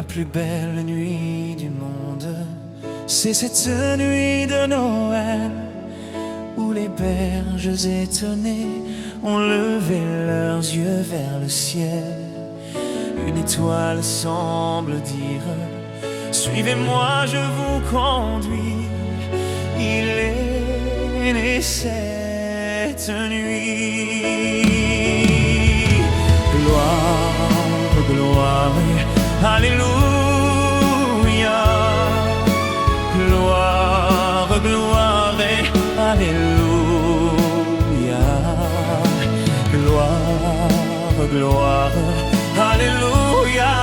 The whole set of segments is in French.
La plus belle nuit du monde, c'est cette nuit de Noël, où les berges étonnées ont levé leurs yeux vers le ciel. Une étoile semble dire: suivez-moi, je vous conduis. Il est né cette nuit. Gloire, gloire, alléluia. Gloire, gloire, alléluia. Gloire, gloire, alléluia.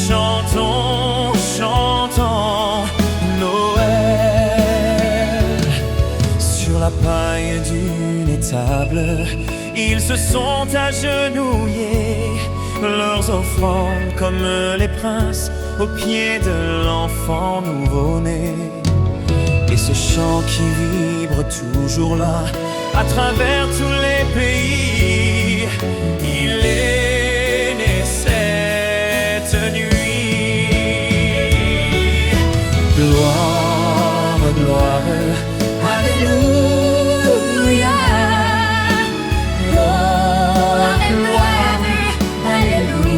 Chantons, chantons Noël. Sur la paille d'une étable, ils se sont agenouillés, leurs offrandes comme les princes au pied de l'enfant nouveau-né. Et ce chant qui vibre toujours là, à travers tous les pays, il est né cette nuit. Gloire, gloire, alléluia. Gloire, gloire, alléluia.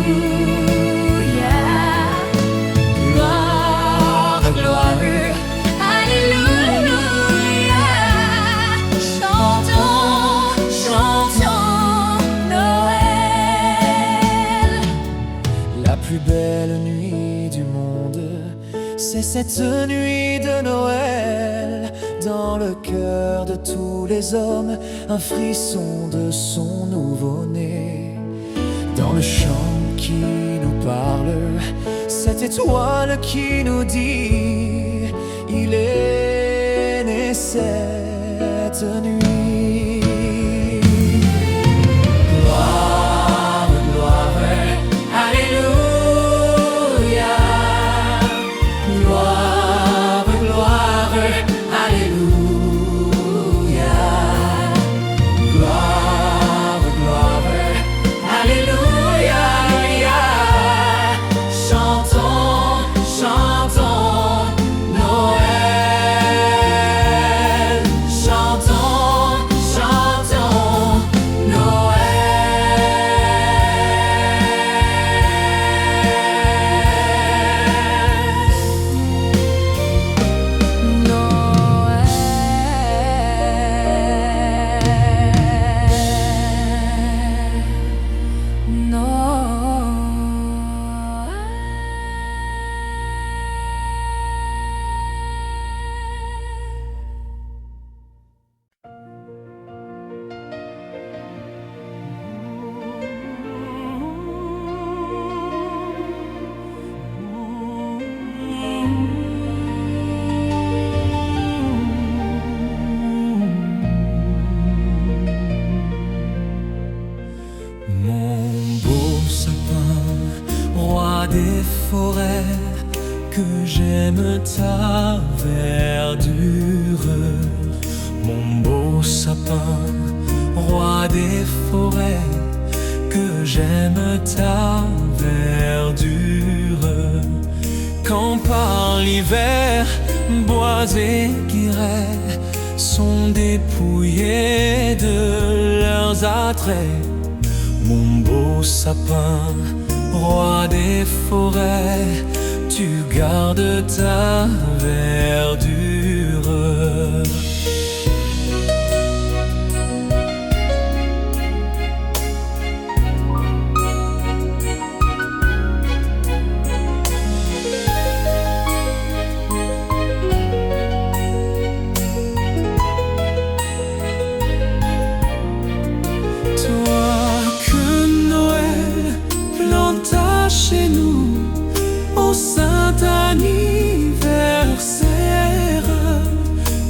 Gloire, gloire, alléluia. Chantons, chantons Noël. La plus belle nuit du monde, c'est cette nuit de Noël. Dans le cœur de tous les hommes, un frisson de son nouveau-né. Dans le chant qui nous parle, cette étoile qui nous dit: il est né cette nuit. Gloire, gloire, alléluia. Gloire, gloire, alléluia. Gloire, gloire, alléluia. Chantons, chantons Noël. Chantons, chantons Mon beau sapin, roi des forêts, que j'aime ta verdure. Mon beau sapin, roi des forêts, que j'aime ta verdure. Quand par l'hiver, bois et guérets sont dépouillés de leurs attraits, mon beau sapin, roi des forêts, tu gardes ta verdure. Chez nous, au saint anniversaire,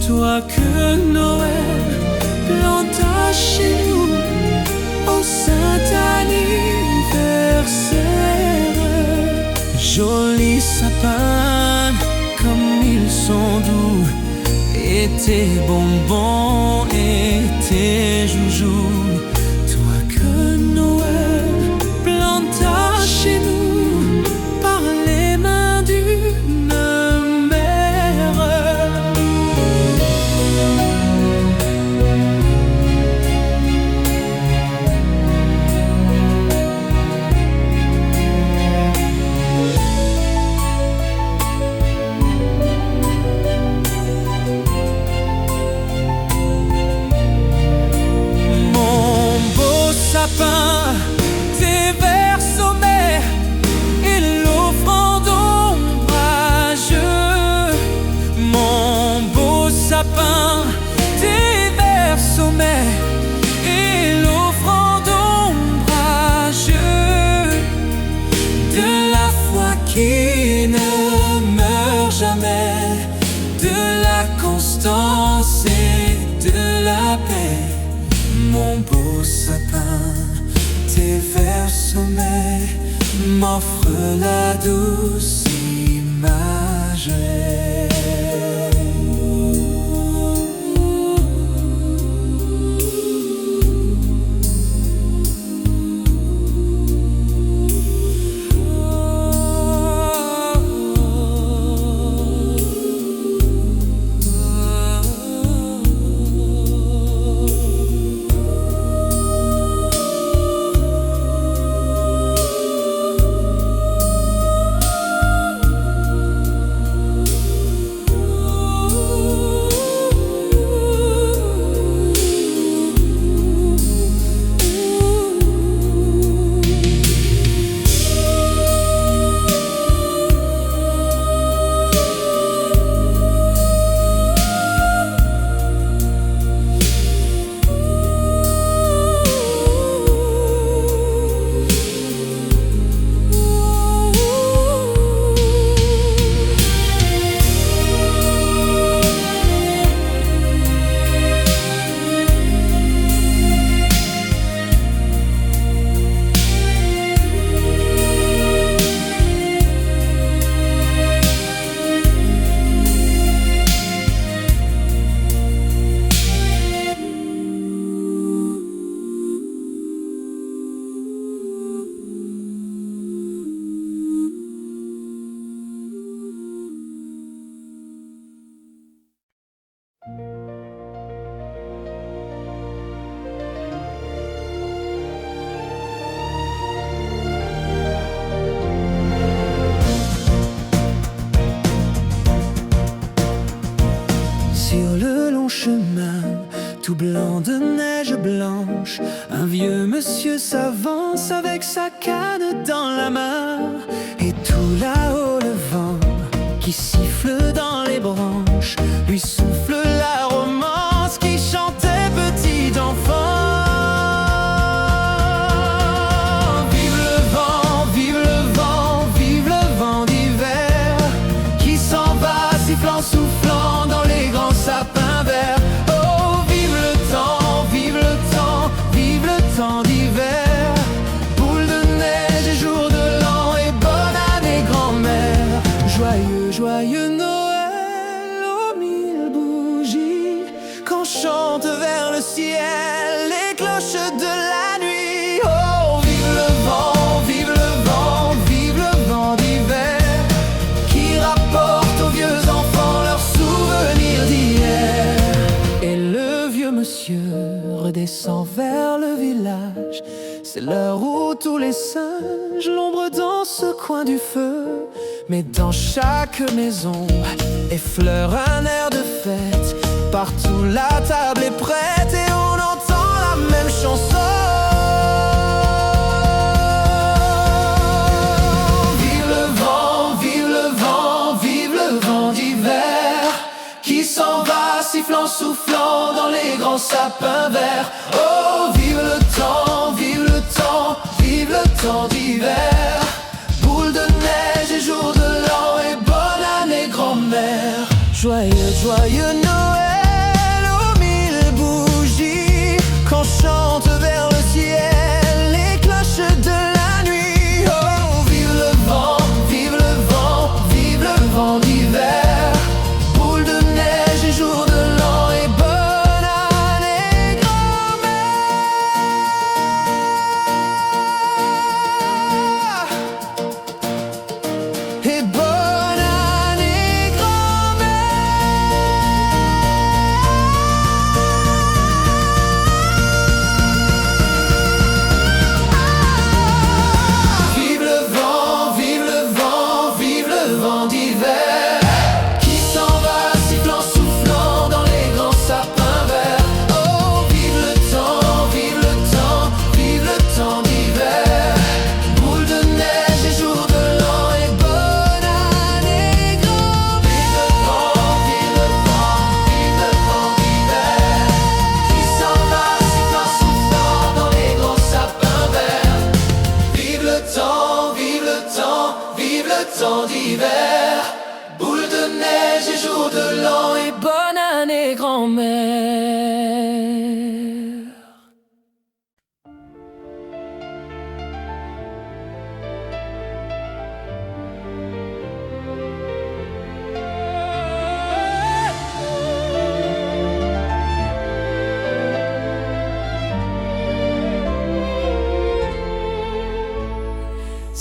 toi que Noël planta chez nous, au saint anniversaire. Joli sapin, comme ils sont doux, et tes bonbons et tes joujoux, toi que Noël planta chez nous, beaux sapins, tes verts sommets m'offrent la douce imagerie. Sur le long chemin, tout blanc de neige blanche, un vieux monsieur s'avance avec sa canne dans la main. Et tout là-haut le vent qui siffle dans les branches lui souffle la romance qui chantait petit enfant. Vive le vent, vive le vent, vive le vent d'hiver qui s'en va sifflant, soufflant dans les grands sapins verts. Oh, vive le temps, vive le temps, vive le temps d'hiver. Boule de neige et jour de l'an et bonne année grand-mère. Joyeux, joyeux Noël aux mille bougies qu'on chante vers le ciel les cloches de la nuit. Oh, vive le vent, vive le vent, vive le vent d'hiver qui rapporte aux vieux enfants leurs souvenirs d'hier. Et le vieux monsieur redescend vers le village. C'est l'heure où tous les singes l'ombre dans ce coin du feu. Mais dans chaque maison effleure un air de fête. Partout la table est prête et on entend la même chanson. Vive le vent, vive le vent, vive le vent d'hiver qui s'en va sifflant, soufflant dans les grands sapins verts. Oh, vive le temps, vive le temps, vive le temps d'hiver. Boule de neige et jour de l'an et bonne année grand-mère. Joyeux, joyeux Noël aux mille bougies qu'on chante vers le ciel les cloches de la nuit. Oh, vive le vent, vive le vent, vive le vent d'hiver. Boule de neige et jour de l'an et bonne année grand-mère.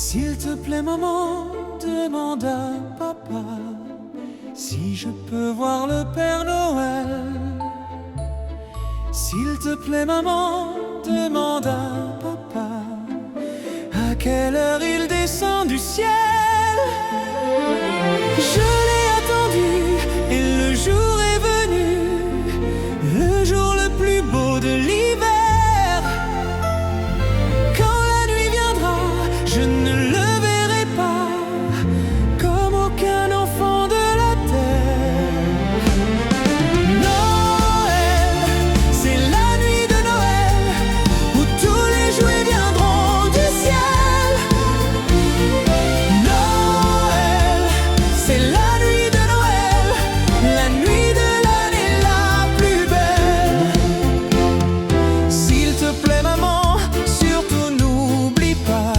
S'il te plaît maman, demande à papa si je peux voir le Père Noël. S'il te plaît maman, demande à papa à quelle heure il descend du ciel. Je l'ai attendu et le jour est venu, le jour le plus beau de l'hiver. Quand la nuit viendra, je ne le verrai pas comme aucun enfant de la terre. Noël, c'est la nuit de Noël où tous les jouets viendront du ciel. Noël, c'est la nuit de Noël, la nuit de l'année la plus belle. S'il te plaît maman, surtout n'oublie pas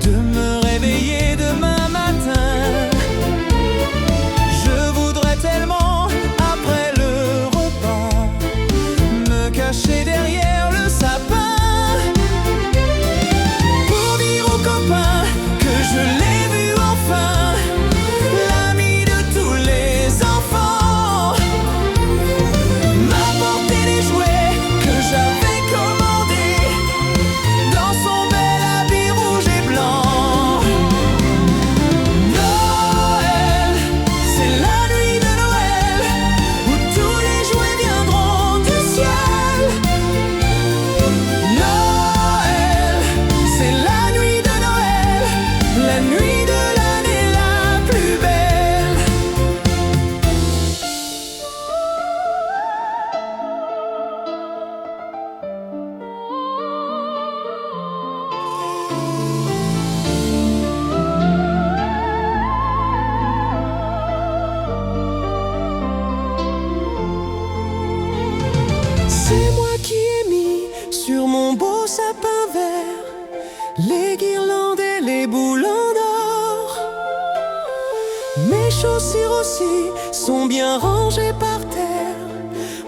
de me réveiller demain matin. Je voudrais tellement, après le repas, me cacher derrière le sapin pour dire aux copains que je l'ai vu enfin, l'ami de tous les enfants. M'apporter les jouets que j'avais commandés dans son bel habit rouge et blanc. Noël, c'est la nuit de Noël où tous les jouets viendront du ciel. Noël, c'est la nuit de Noël, la nuit de l'année la plus belle. C'est moi qui ai mis sur mon beau sapin vert les guirlandes et les boulons d'or. Mes chaussures aussi sont bien rangées par terre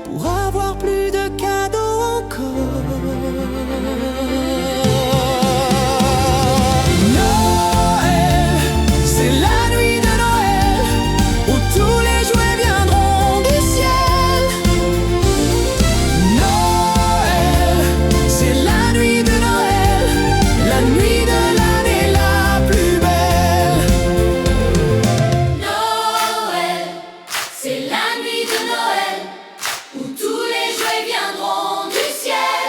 pour avoir plus de cadeaux encore. Noël, c'est la nuit de Noël où tous les jouets viendront du ciel. Noël, c'est la nuit de Noël, la nuit de l'année la plus belle. Noël, c'est la nuit de Noël où tous les jouets viendront du ciel.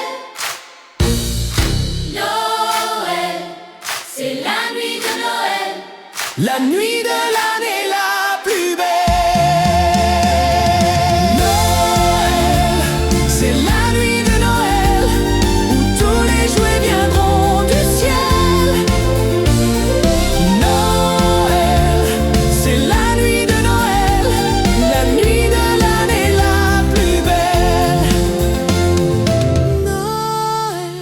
Noël, c'est la nuit de Noël. La nuit de l'année la plus belle. Noël, c'est la nuit de Noël où tous les jouets viendront du ciel. Noël, c'est la nuit de Noël, la nuit de l'année la plus belle. Noël,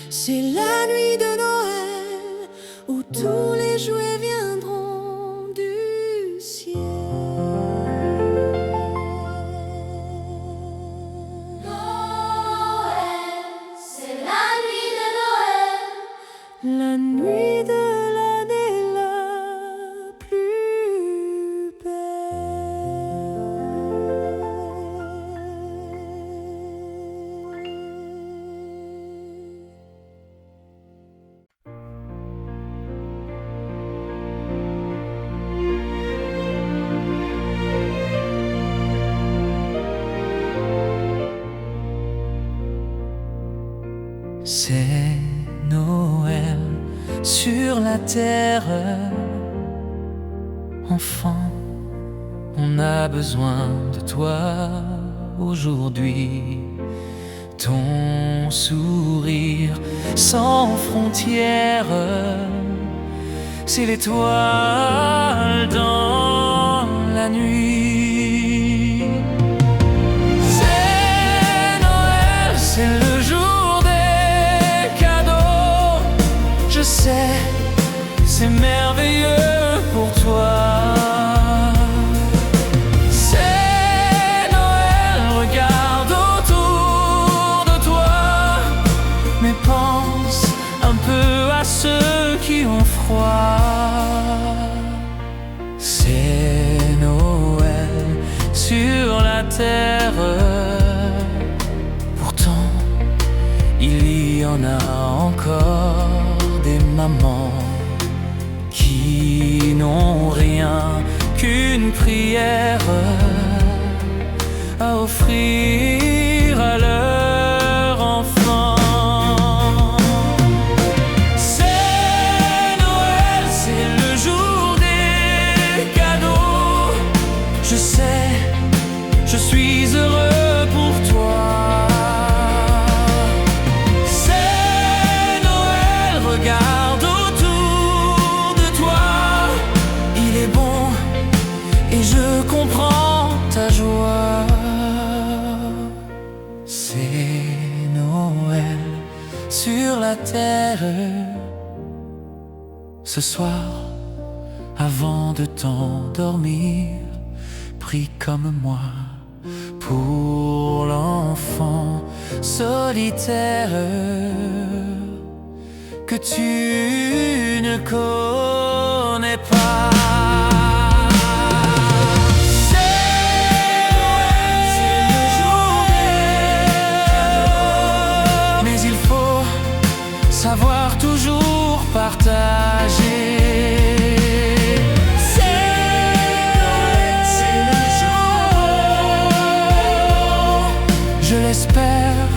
c'est la nuit de Noël où tous les jouets viendront du ciel. Noël, c'est la nuit de Noël. La nuit de l'année la plus belle. C'est Noël sur la terre. Enfant, on a besoin de toi aujourd'hui. Ton sourire sans frontières, c'est l'étoile dans la nuit. C'est Noël, c'est le jour des cadeaux. Je sais, c'est merveilleux pour toi. C'est Noël, regarde autour de toi, mais pense un peu à ceux qui croire. C'est Noël sur la terre. Pourtant, il y en a encore des mamans qui n'ont rien qu'une prière à offrir à leur enfant. C'est Noël, c'est le jour des cadeaux. Je sais, je suis heureux pour toi. C'est Noël, regarde autour de toi. Il est bon et je comprends ta joie. C'est Noël sur la terre. Ce soir, avant de t'endormir, prie comme moi pour l'enfant solitaire que tu ne connais pas. Savoir toujours partager. C'est le jour, je l'espère,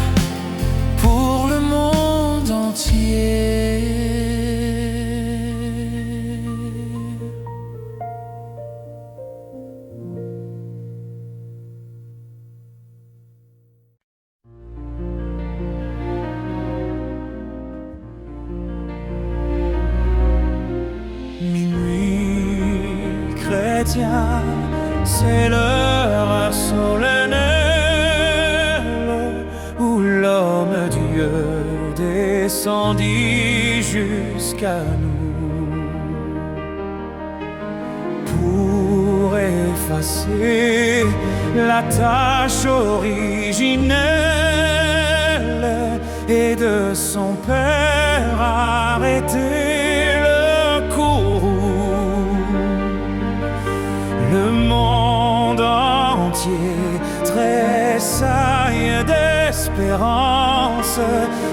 pour le monde entier. C'est l'heure solennelle où l'homme-dieu descendit jusqu'à nous pour effacer la tâche originelle et de son père arrêter le courroux. Le monde entier tressaille d'espérance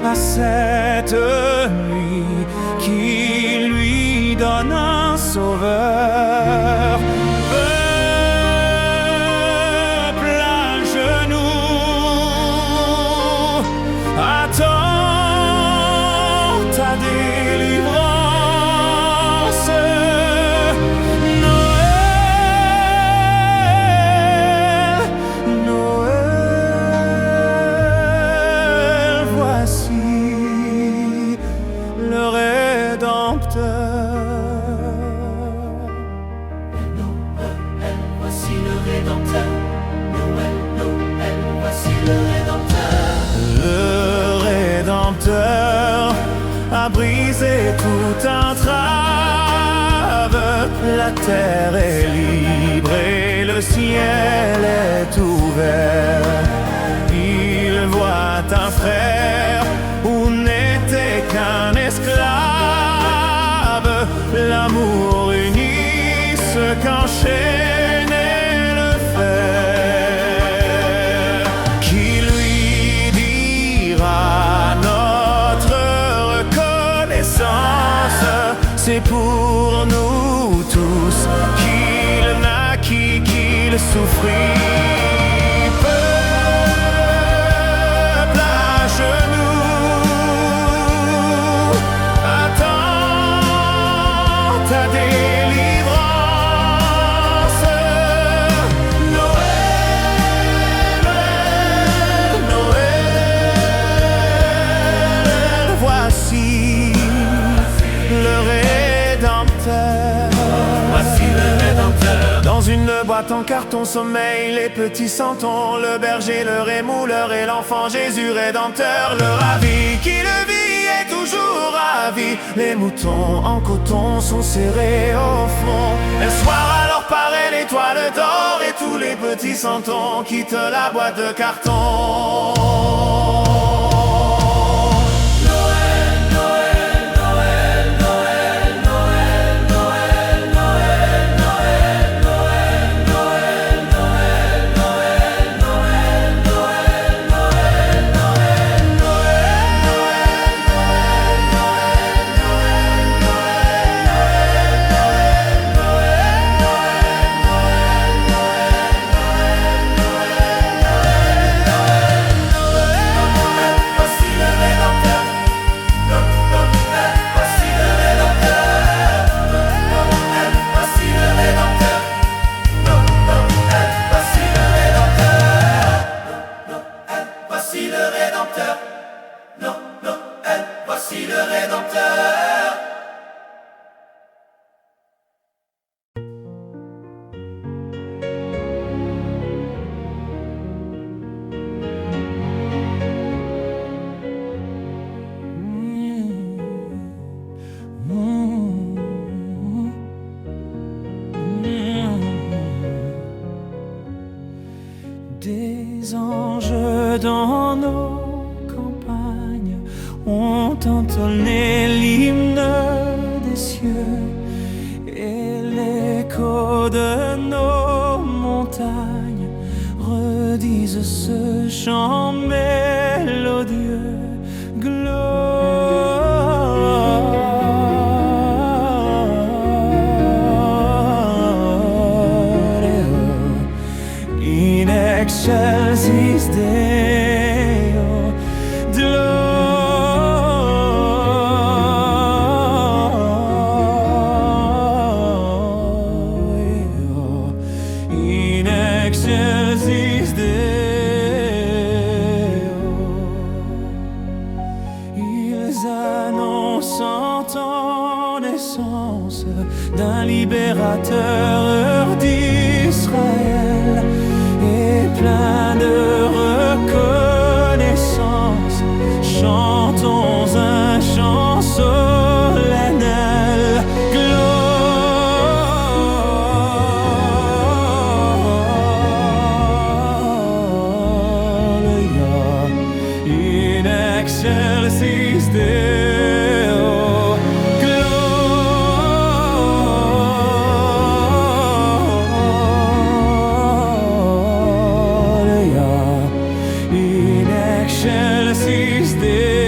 à cette nuit qui lui donne un sauveur. Peuple à genoux, attends ta délivrance. A brisé toute entrave. La terre est libre et le ciel est ouvert. Il voit un frère où n'était qu'un esclave. L'amour unit ce qu'enchaînait le fer, qui lui dira c'est pour nous tous qu'il naquit, qu'il souffrit. Peuple à genoux, attends ta délivrance. Noël, Noël, voici le Rédempteur. Voici le Rédempteur. Dans une boîte en carton sommeil les petits santons, le berger, le rémouleur et l'enfant Jésus Rédempteur. Le ravi qui le vit est toujours ravi. Les moutons en coton sont serrés au fond. Un soir alors paraît l'étoile d'or et tous les petits santons quittent la boîte de carton. Noël, Noël, Noël, Noël, Noël. voici le Rédempteur. Des anges dans nos campagnes ont entonné l'hymne des cieux, et l'écho de nos montagnes redisent ce chant mélodieux. In excelsis Deo, Gloria. In excelsis Deo. Ils annoncent en naissance d'un libérateur d'Israël, et plein de reconnaissance, chantons un chant solennel. Gloria in excelsis Deo. Excelsis Deo.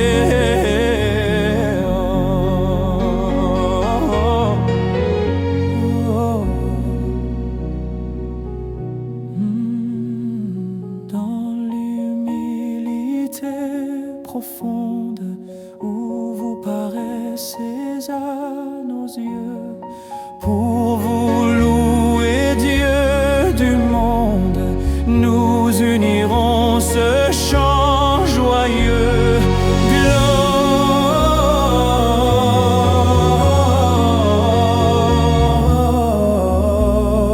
Dans l'humilité profonde où vous paraissez à nos yeux, pour vous louer Dieu du monde, nous unirons ce chant joyeux.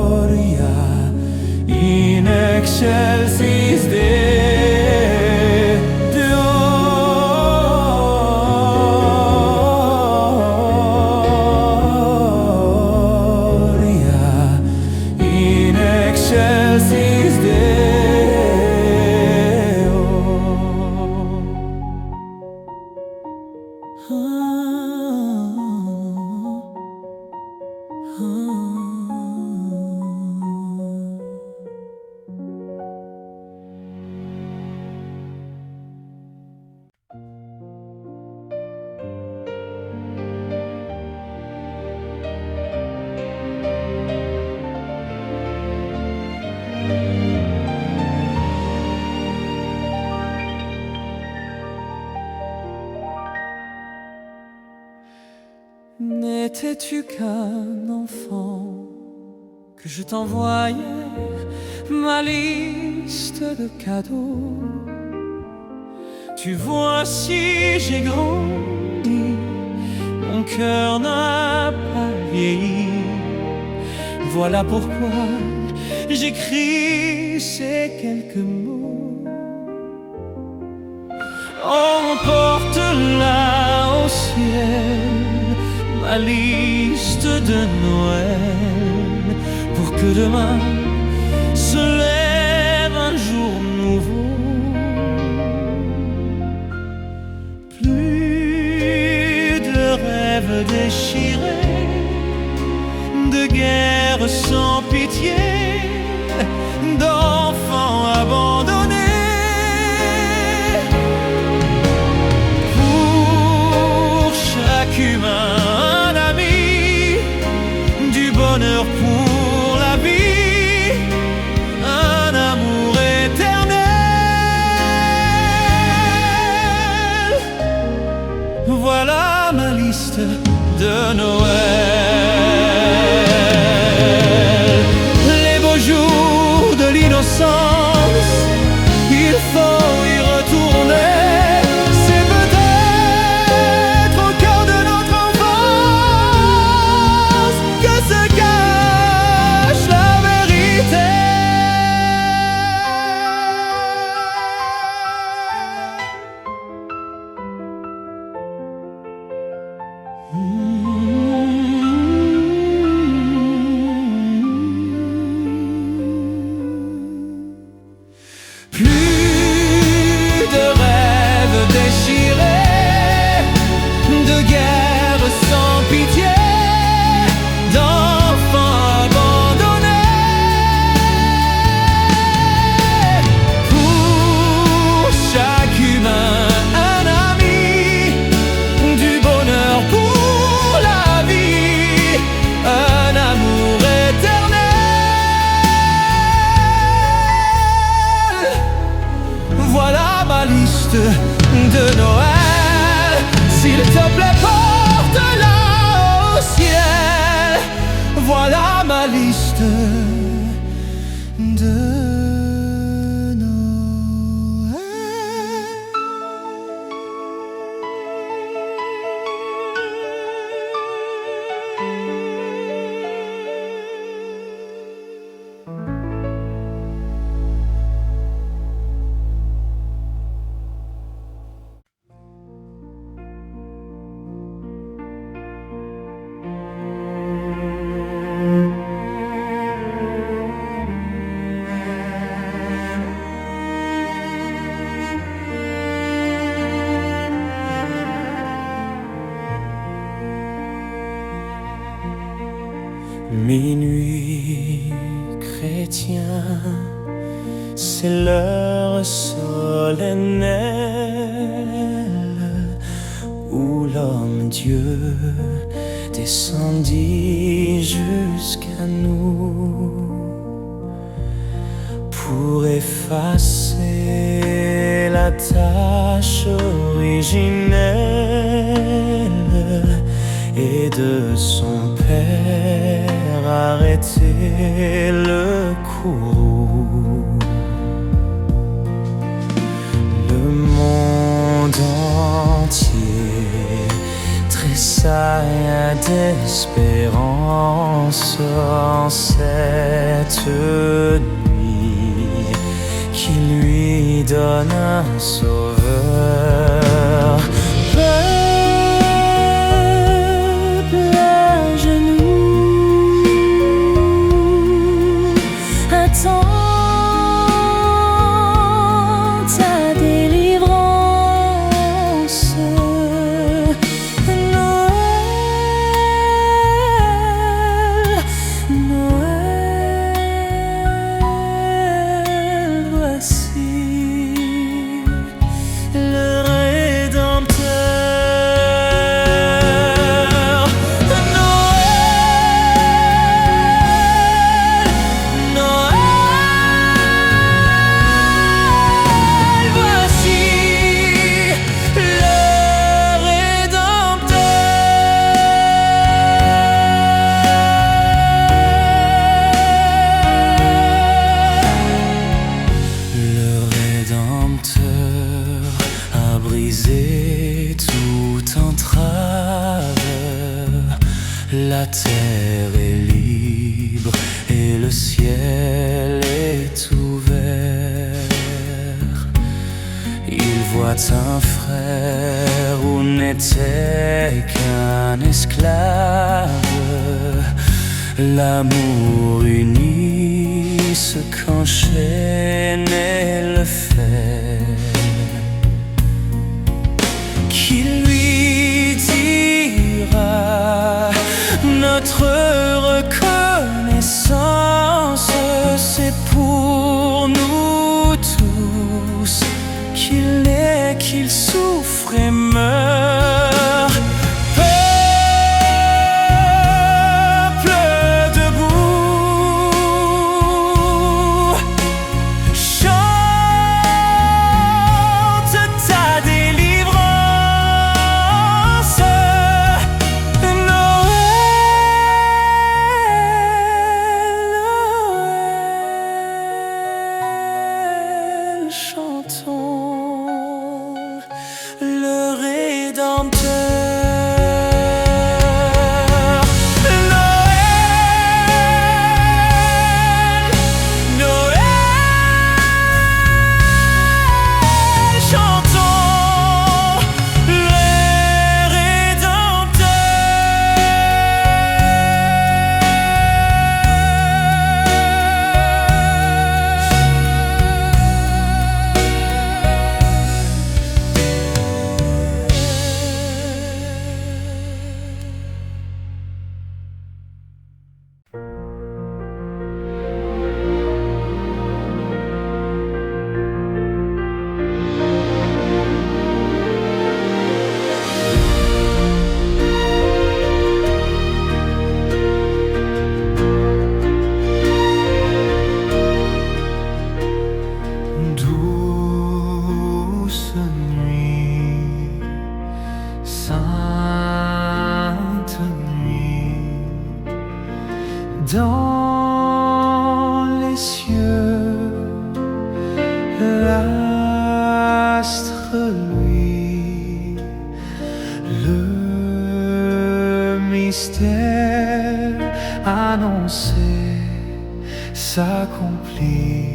Gloria in excelsis Deo. Gloria in excelsis Deo. N'étais-tu qu'un enfant que je t'envoyais ma liste de cadeaux? Tu vois, si j'ai grandi, mon cœur n'a pas vieilli. Voilà pourquoi j'écris ces quelques mots. Emporte là au ciel ma liste de Noël, pour que demain se lève un jour nouveau. Plus de rêves déchirés, de guerres sans pitié, d'enfants abandonnés. Pour chaque humain, un ami, du bonheur pour la vie, un amour éternel. Voilà ma liste de Noël. Les beaux jours de l'innocence, il faut y retourner. C'est peut-être Minuit chrétien, c'est l'heure solennelle où l'homme-dieu descendit jusqu'à nous pour effacer la tâche originelle et de son Père arrêter le courroux. Le monde entier tressaille d'espérance en cette nuit qui lui donne un sauveur. Peuple à genoux, attends ta délivrance. Noël, Noël, voici le Rédempteur. Noël, Noël, voici le Rédempteur a brisé toute entrave. La terre est libre et le ciel est ouvert. Il voit un frère où n'était qu'un esclave. L'amour unit ce qu'enchaînait le fer. Qui lui dira notre reconnaissance, c'est pour nous tous qu'il est, qu'il souffre et meurt. Peuple debout, chante ta délivrance. Noël, chantons le Rédempteur. Noël, Noël, chantons le douce nuit, sainte nuit, dans les cieux, l'astre luit, le mystère annoncé s'accomplit.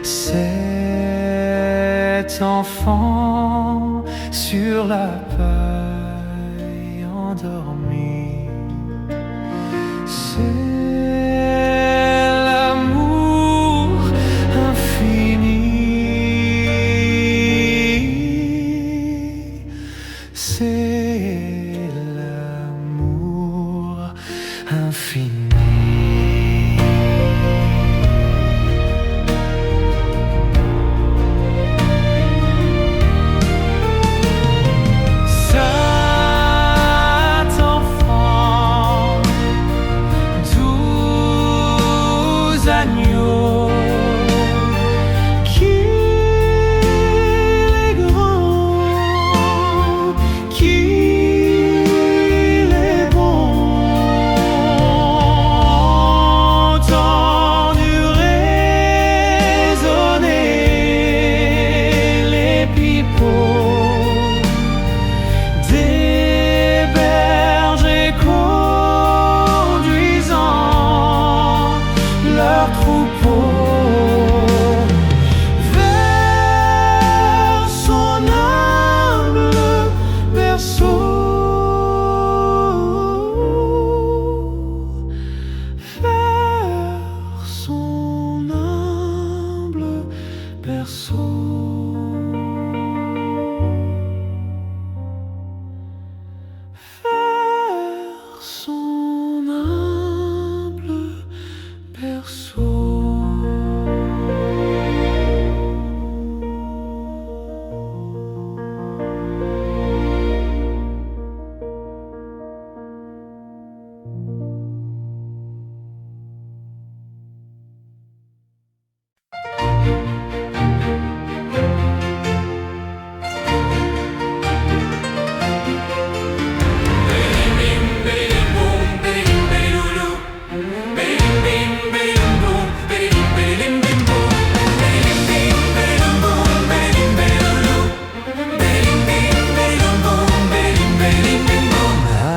Cet enfant sur la paille endormi, c'est l'amour infini, c'est l'amour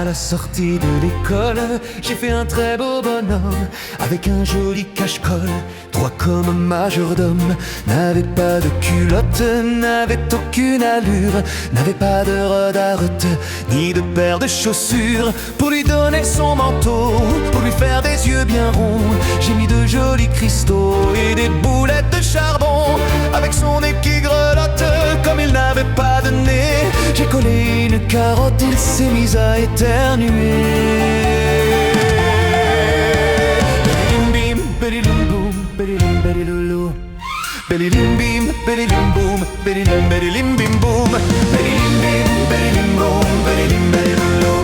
la sortie de l'école, j'ai fait un très beau bonhomme avec un joli cache-colle, droit comme un majordome. N'avait pas de culotte, n'avait aucune allure, n'avait pas de redarte, ni de paire de chaussures. Pour lui donner son manteau, pour lui faire des yeux bien ronds, j'ai mis de jolis cristaux et des boulettes de charbon. Avec son nez qui grelotte, comme il n'avait pas de nez, j'ai collé une carotte, il s'est mis à éternuer. Bim, badilim boum, badilim badiloulou. Badilim bim, badilim boum, badilim badilim bim boum. Badilim bim, badilim boum, badilim badiloulou.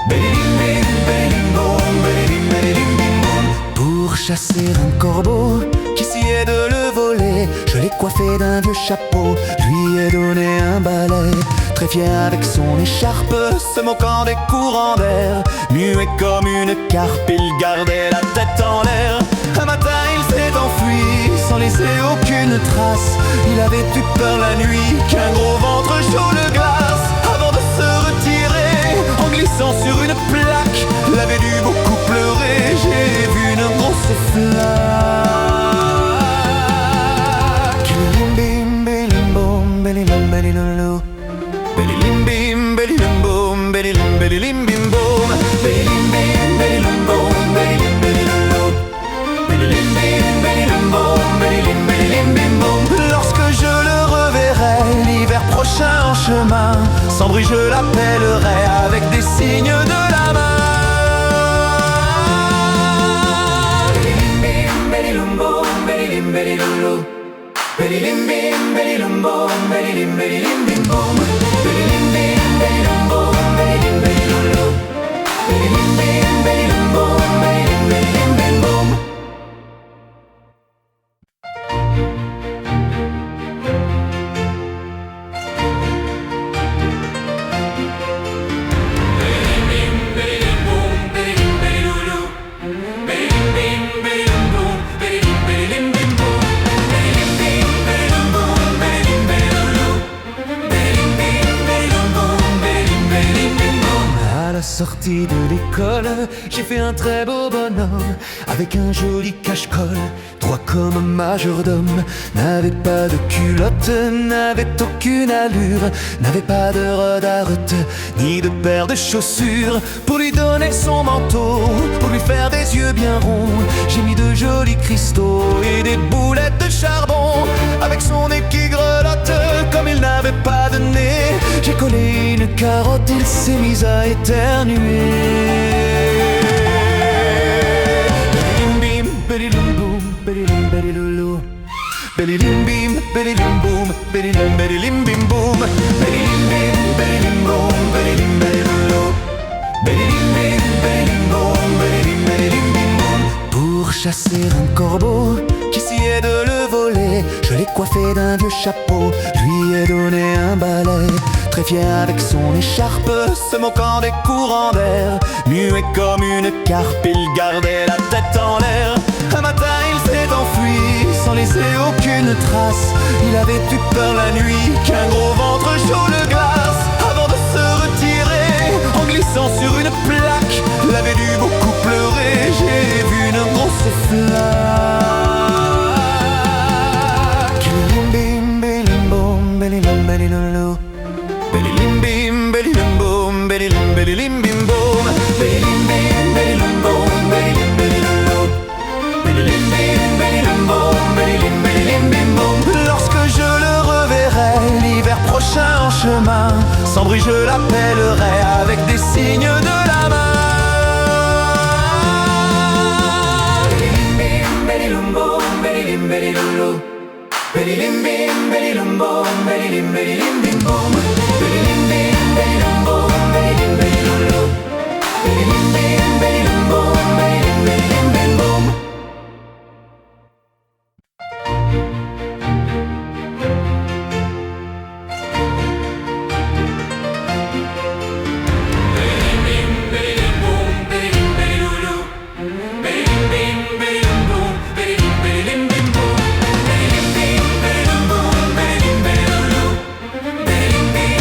Badilim bim, badilim boum, badilim badilim bim boum. Pour chasser un corbeau qui essayait de le voler, je l'ai coiffé d'un vieux chapeau, lui ai donné un balai. Très fier avec son écharpe, se moquant des courants d'air, muet comme une carpe, il gardait la tête en l'air. Un matin il s'est enfui, sans laisser aucune trace. Il avait eu peur la nuit qu'un gros ventre chaud le glace. Avant de se retirer, en glissant sur une plaque, l'avait dû beaucoup pleurer, j'ai vu une grosse flaque. Bim, bim, boum, bim, badiloulou. Badilim bim, badilim boum, badilim badilim bim boum. Badilim bim, badilim boum, badilim badiloulou. Badilim bim, badilim boum, badilim badilim bim boum. Lorsque je le reverrai l'hiver prochain en chemin, sans bruit je l'appellerai avec des signes de la main. Badilim bim, badilim boum, badilim badiloulou. Badilim bim, badilim boum, badilim badilim bim boum. Badilim bim, badilim boum, badilim badiloulou. Badilim bim, badilim boum, badilim badilim bim boum. À la sortie de l'école, j'ai fait un très beau bonhomme avec un joli cache-colle, droit comme un majordome. N'avait pas de culotte, n'avait aucune allure, n'avait pas de redarte, ni de paire de chaussures. Pour lui donner son manteau, pour lui faire des yeux bien ronds, j'ai mis de jolis cristaux et des boulettes de charbon. Avec son nez qui grelotte, comme il n'avait pas de nez, j'ai collé une carotte, il s'est mis à éternuer. Badilim bim, badilim boum, badilim badiloulou. Badilim bim, badilim boum, badilim badilim bim boum. Badilim bim, badilim boum, badilim badiloulou. Badilim bim, badilim boum, badilim badilim bim boum. Pour chasser un corbeau qui essayait de le voler, je l'ai coiffé d'un vieux chapeau, lui ai donné un balai. Très fier avec son écharpe, se moquant des courants d'air, muet comme une carpe, il gardait la tête en l'air. Un matin il s'est enfui, sans laisser aucune trace. Il avait eu peur la nuit qu'un gros ventre chaud le glace. Avant de se retirer, en glissant sur une plaque, l'avait dû beaucoup pleurer, j'ai vu une grosse flaque. Bim, bim, boum, badilim badiloulou. Badilim bim, badilim boum, badilim badilim bim boum. Badilim bim, badilim boum, badilim badiloulou. Badilim bim, badilim boum, badilim badilim bim boum. Lorsque je le reverrai l'hiver prochain en chemin, sans bruit je l'appellerai avec des signes de la main. Badilim bim, badilim boum, badilim badiloulou. Badilim bim, badilim boum, badilim badilim bim boum. Badilim bim, badilim boum, badilim badiloulou. Badilim bim, badilim boum, badilim badilim bim boum. Badilim bim,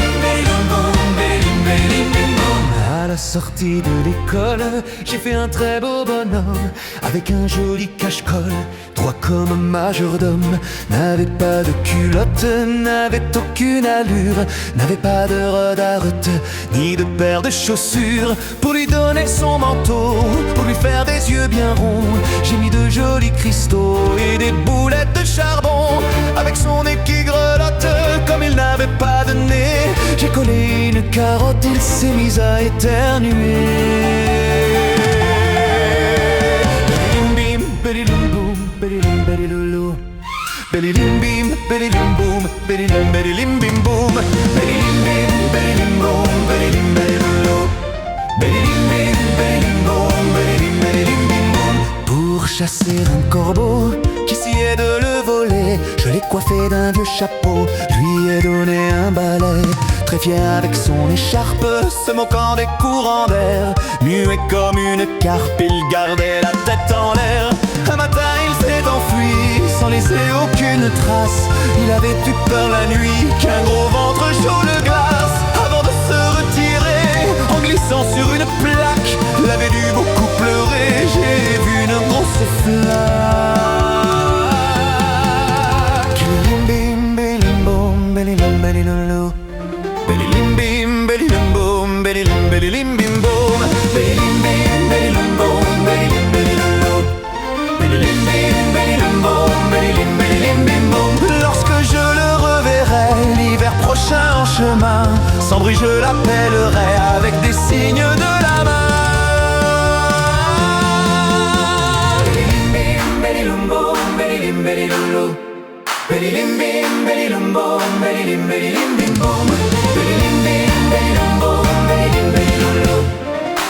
sortie de l'école, j'ai fait un très beau bonhomme avec un joli cache-col, droit comme un majordome. N'avait pas de culotte, n'avait aucune allure, n'avait pas de redarte, ni de paire de chaussures pour lui donner son manteau, pour lui faire des yeux bien ronds. J'ai mis de jolis cristaux et des boulettes de charbon. Avec son nez qui grelotte, comme il n'avait pas de nez, j'ai collé une carotte, il s'est mis à éternuer. Bim, badilim boum, badilim badiloulou. Badilim bim, badilim boum, badilim badilim bim boum. Badilim bim, badilim boum, badilim badiloulou. Badilim bim, badilim boum, badilim badilim bim boum. Pour chasser un corbeau qui essayait de le voler, je l'ai coiffé d'un vieux chapeau, je lui ai donné un balai. Très fier avec son écharpe, se moquant des courants d'air, muet comme une carpe, il gardait la tête en l'air. Un matin il s'est enfui, sans laisser aucune trace. Il avait eu peur la nuit qu'un gros ventre chaud le glace. Avant de se retirer, en glissant sur une plaque, l'avait dû beaucoup pleurer, j'ai vu une grosse flaque. Bim, bim, boum, badilim badiloulou. Badilim bim, badilim boum, badilim badilim bim boum. Badilim bim, badilim boum, badilim badiloulou. Badilim bim, badilim boum, badilim badilim bim boum. Lorsque je le reverrai l'hiver prochain en chemin, sans bruit je l'appellerai avec des signes de la main. Badilim bim, badilim boum, badilim badiloulou. Badilim bim, badilim boum, badilim badilim bim boum. Badilim bim, badilim boum, badilim badiloulou.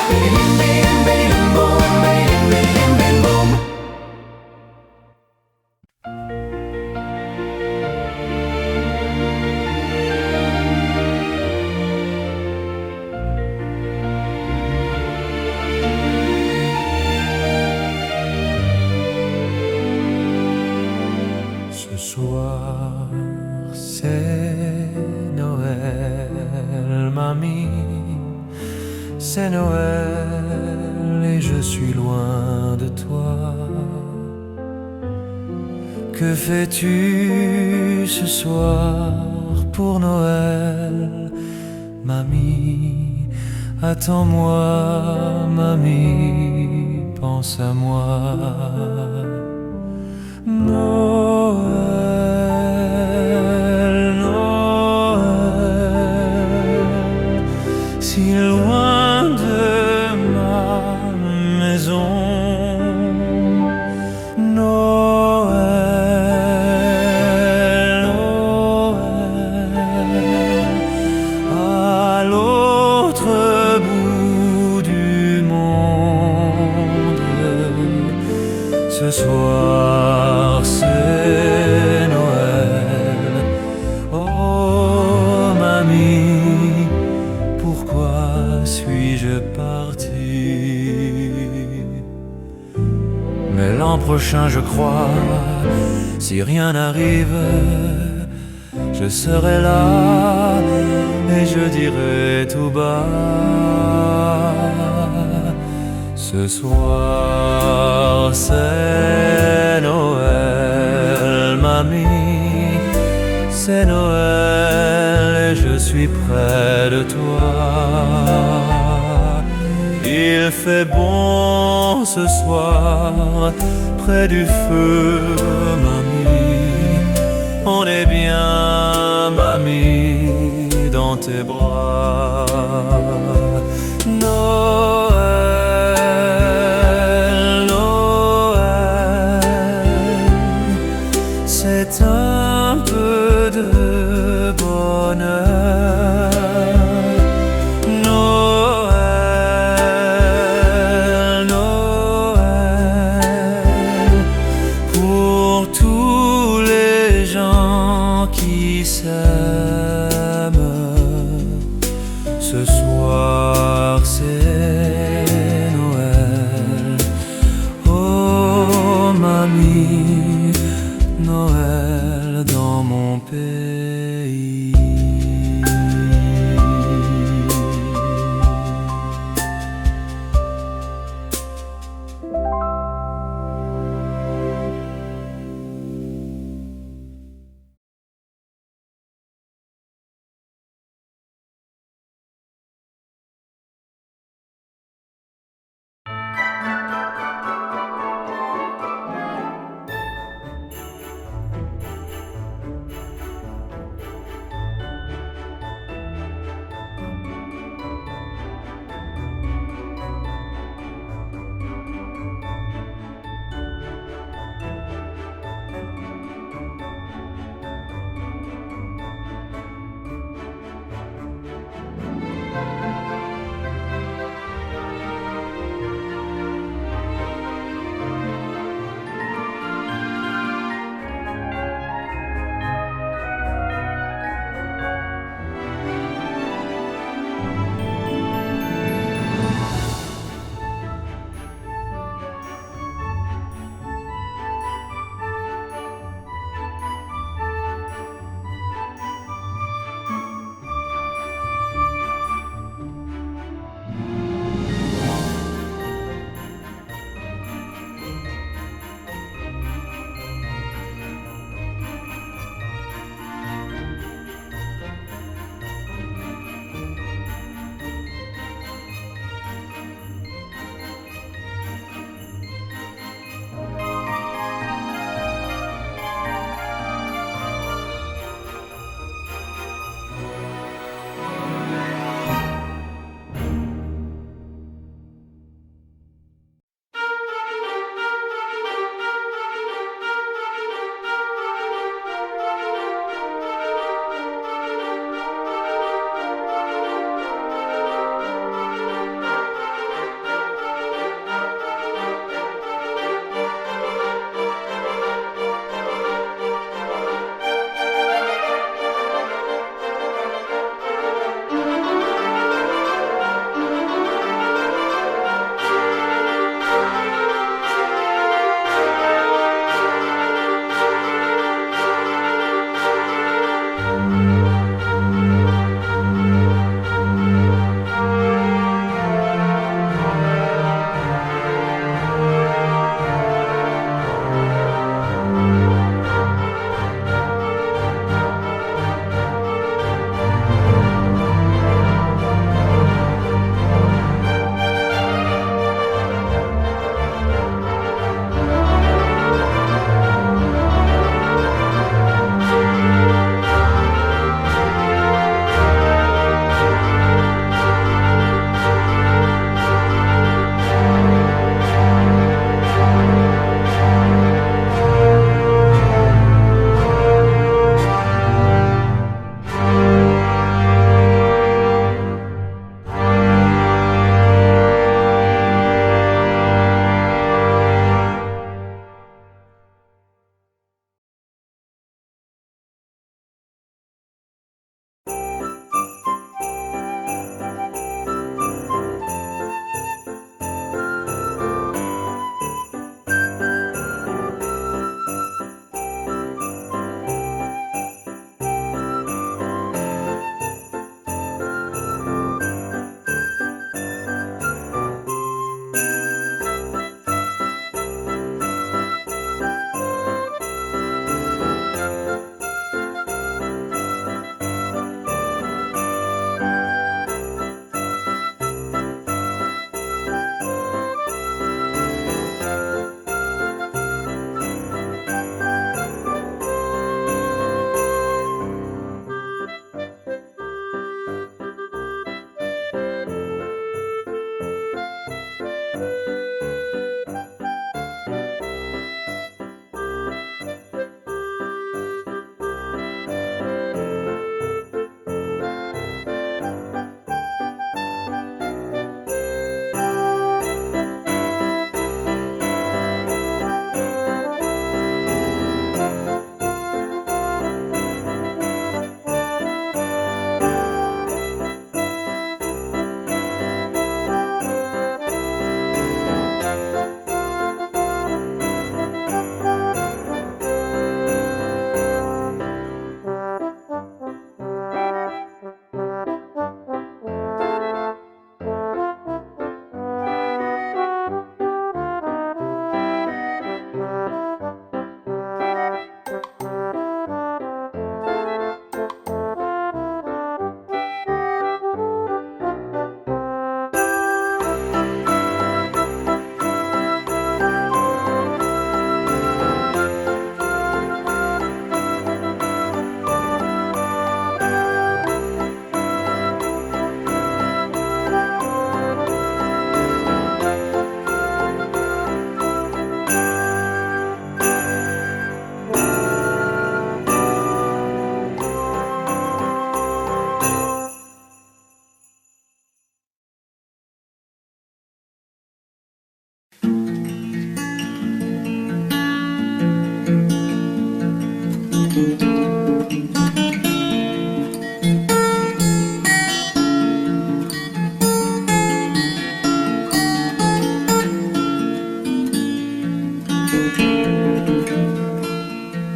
Badilim bim, badilim boum, badilim badilim bim boum. Ce soir, c'est Noël, mamie. C'est Noël et je suis loin de toi. Que fais-tu ce soir pour Noël, mamie? Attends-moi, mamie, pense à moi. Noël, Noël, si loin de ma maison. Noël, Noël, à l'autre bout du monde. Ce soir c'est Noël. Oh mamie, pourquoi suis-je parti? Mais l'an prochain je crois, si rien n'arrive, je serai là et je dirai tout bas. Ce soir c'est Noël, mamie. C'est Noël et je suis près de toi. Il fait bon ce soir près du feu, mamie. On est bien, mamie, dans tes bras. Noël, Noël, c'est un peu de bonheur. Noël, Noël, pour tous les gens qui s'aiment. Ce soir c'est Noël. Oh mamie, Noël dans mon pays.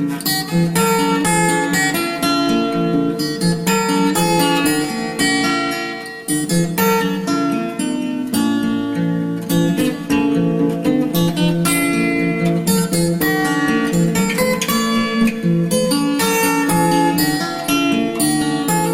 Noël.